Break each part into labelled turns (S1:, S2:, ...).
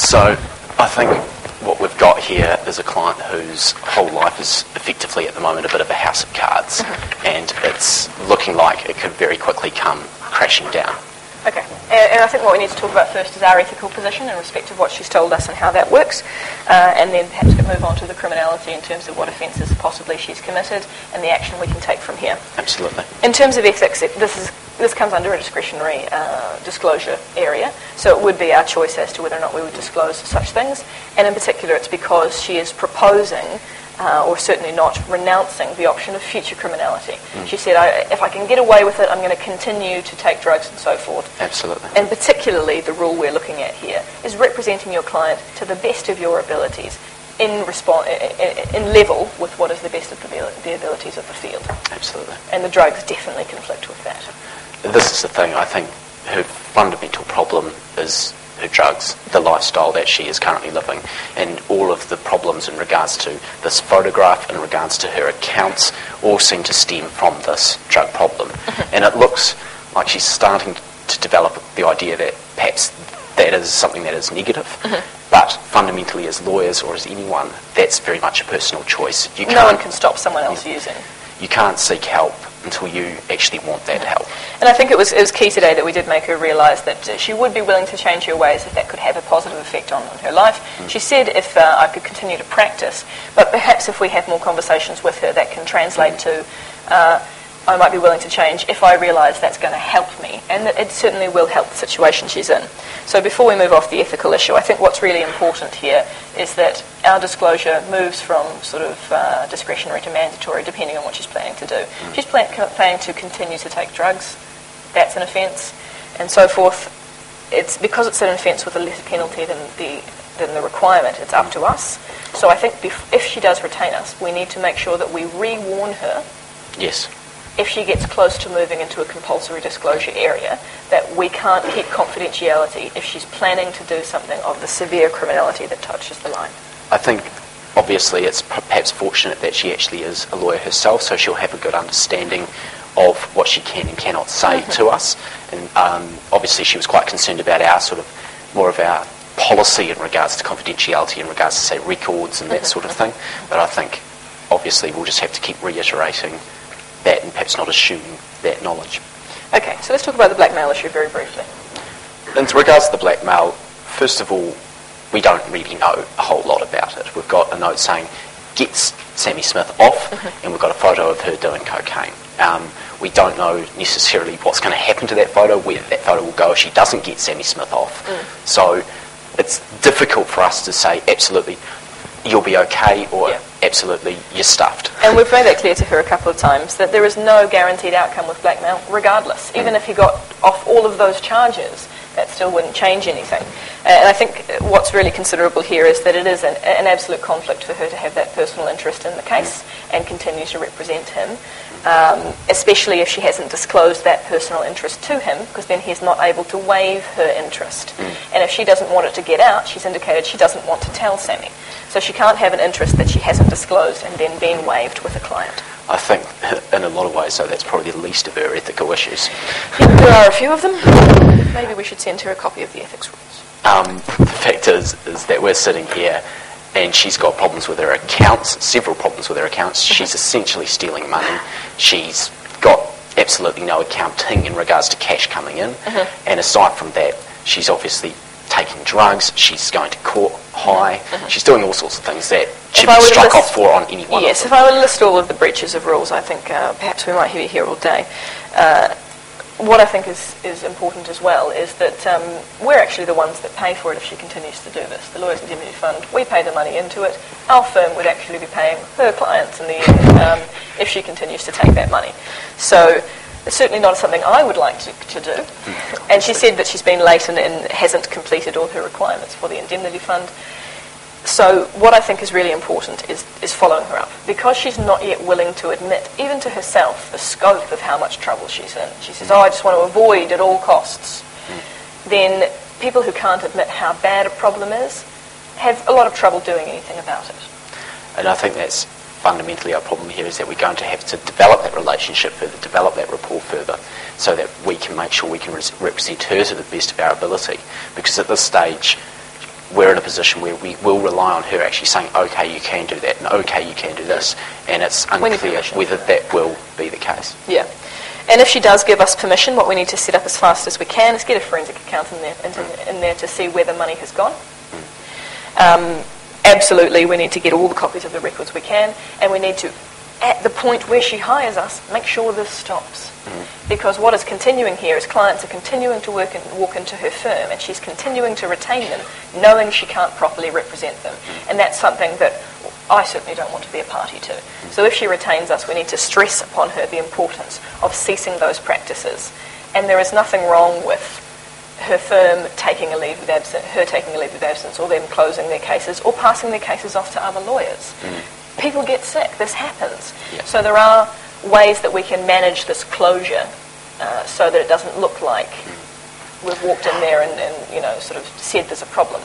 S1: So I think what we've got here is a client whose whole life is effectively at the moment a bit of a house of cards, and it's looking like it could very quickly come crashing down.
S2: Okay, and I think what we need to talk about first is our ethical position in respect of what she's told us and how that works, and then perhaps we move on to the criminality in terms of what offences possibly she's committed and the action we can take from here.
S1: Absolutely.
S2: In terms of ethics, this comes under a discretionary disclosure area, so it would be our choice as to whether or not we would disclose such things, and in particular it's because she is proposing or certainly not renouncing the option of future criminality. She said, if I can get away with it, I'm going to continue to take drugs and so forth.
S1: Absolutely.
S2: And particularly the rule we're looking at here is representing your client to the best of your abilities in level with what is the best of the abilities of the field.
S1: Absolutely.
S2: And the drugs definitely conflict with that.
S1: This is the thing. I think her fundamental problem is her drugs, the lifestyle that she is currently living, and all of the problems in regards to this photograph, in regards to her accounts, all seem to stem from this drug problem. And it looks like she's starting to develop the idea that perhaps that is something that is negative, but fundamentally as lawyers or as anyone, that's very much a personal choice.
S2: No one can stop someone else using.
S1: You can't seek help until you actually want that help.
S2: And I think it was key today that we did make her realise that she would be willing to change her ways if that could have a positive effect on her life. She said if I could continue to practice, but perhaps if we have more conversations with her that can translate to I might be willing to change if I realise that's going to help me, and it certainly will help the situation she's in. So before we move off the ethical issue, I think what's really important here is that our disclosure moves from sort of discretionary to mandatory depending on what she's planning to do. If she's planning to continue to take drugs, that's an offence, and so forth. It's because it's an offence with a lesser penalty than the requirement, it's up to us. So I think if she does retain us, we need to make sure that we re-warn her.
S1: Yes.
S2: If she gets close to moving into a compulsory disclosure area, that we can't keep confidentiality if she's planning to do something of the severe criminality that touches the line.
S1: I think obviously it's perhaps fortunate that she actually is a lawyer herself, so she'll have a good understanding of what she can and cannot say to us. And obviously she was quite concerned about our sort of more of our policy in regards to confidentiality, in regards to say records and that sort of thing. But I think obviously we'll just have to keep reiterating that and perhaps not assuming that knowledge.
S2: Okay, so let's talk about the blackmail issue very briefly.
S1: In regards to the blackmail, first of all, we don't really know a whole lot about it. We've got a note saying, get Sammy Smith off, and we've got a photo of her doing cocaine. We don't know necessarily what's going to happen to that photo, where that photo will go if she doesn't get Sammy Smith off. So it's difficult for us to say, absolutely, you'll be okay, or absolutely, you're stuffed.
S2: And we've made that clear to her a couple of times, that there is no guaranteed outcome with blackmail, regardless. Even if he got off all of those charges, that still wouldn't change anything. And I think what's really considerable here is that it is an absolute conflict for her to have that personal interest in the case and continue to represent him, especially if she hasn't disclosed that personal interest to him, because then he's not able to waive her interest. And if she doesn't want it to get out, she's indicated she doesn't want to tell Sammy. So she can't have an interest that she hasn't disclosed and then been waived with a client.
S1: I think in a lot of ways, though, that's probably the least of her ethical issues.
S2: Yeah, there are a few of them. Maybe we should send her a copy of the ethics rules.
S1: The fact is that we're sitting here and she's got problems with her accounts, several problems with her accounts. She's essentially stealing money. She's got absolutely no accounting in regards to cash coming in. And aside from that, she's obviously taking drugs, she's going to court high, she's doing all sorts of things that should be struck off for on any one of them.
S2: Yes, if I were to list all of the breaches of rules, I think perhaps we might be here all day. What I think is important as well is that we're actually the ones that pay for it if she continues to do this. The Lawyers Indemnity Fund, we pay the money into it. Our firm would actually be paying her clients in the end if she continues to take that money. So it's certainly not something I would like to do. And she said that she's been late and hasn't completed all her requirements for the indemnity fund. So what I think is really important is following her up. Because she's not yet willing to admit, even to herself, the scope of how much trouble she's in. She says, I just want to avoid at all costs. Then people who can't admit how bad a problem is have a lot of trouble doing anything about it.
S1: And I think that's fundamentally our problem here, is that we're going to have to develop that relationship further, develop that rapport further, so that we can make sure we can represent her to the best of our ability. Because at this stage, we're in a position where we will rely on her actually saying, okay, you can do that, and okay, you can do this, and it's unclear whether that will be the case.
S2: Yeah. And if she does give us permission, what we need to set up as fast as we can is get a forensic accountant in there to see where the money has gone. Absolutely, we need to get all the copies of the records we can, and we need to, at the point where she hires us, make sure this stops. Because what is continuing here is clients are continuing to walk into her firm, and she's continuing to retain them, knowing she can't properly represent them. And that's something that I certainly don't want to be a party to. So if she retains us, we need to stress upon her the importance of ceasing those practices. And there is nothing wrong with her firm taking a leave of absence, her taking a leave of absence, or them closing their cases, or passing their cases off to other lawyers. People get sick. This happens. Yeah. So there are ways that we can manage this closure so that it doesn't look like we've walked in there and sort of said there's a problem.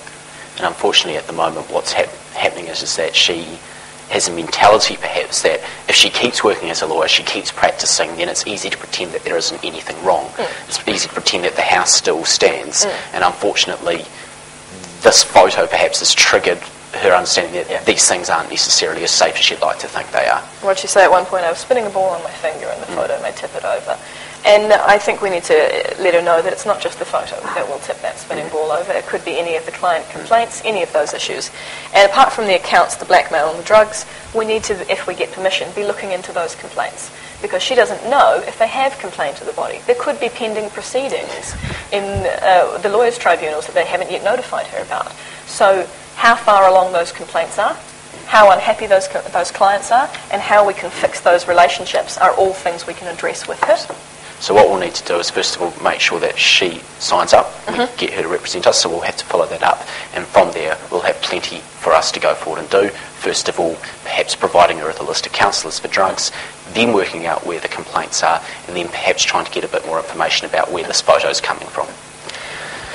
S1: And unfortunately at the moment what's happening is that she has a mentality perhaps that if she keeps working as a lawyer, she keeps practising, then it's easy to pretend that there isn't anything wrong. It's easy to pretend that the house still stands. And unfortunately this photo perhaps has triggered her understanding that these things aren't necessarily as safe as she'd like to think they are.
S2: What did she say at one point? I was spinning a ball on my finger and the photo may tip it over. And I think we need to let her know that it's not just the photo that will tip that spinning ball over. It could be any of the client complaints, any of those issues. And apart from the accounts, the blackmail and the drugs, we need to, if we get permission, be looking into those complaints. Because she doesn't know if they have complained to the body. There could be pending proceedings in the lawyers' tribunals that they haven't yet notified her about. So how far along those complaints are, how unhappy those clients are, and how we can fix those relationships are all things we can address with her.
S1: So what we'll need to do is first of all make sure that she signs up and we get her to represent us, so we'll have to follow that up, and from there we'll have plenty for us to go forward and do. First of all, perhaps providing her with a list of counsellors for drugs, then working out where the complaints are, and then perhaps trying to get a bit more information about where this photo is coming from.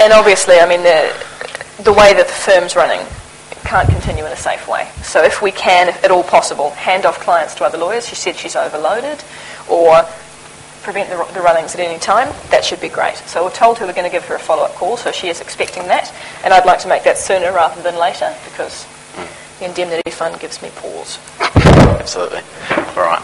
S2: And obviously, I mean, the way that the firm's running can't continue in a safe way. So if we can, if at all possible, hand off clients to other lawyers. She said she's overloaded, or prevent the runnings at any time, that should be great. So we're told her we're going to give her a follow-up call, so she is expecting that, and I'd like to make that sooner rather than later, because the indemnity fund gives me pause.
S1: Absolutely. All right.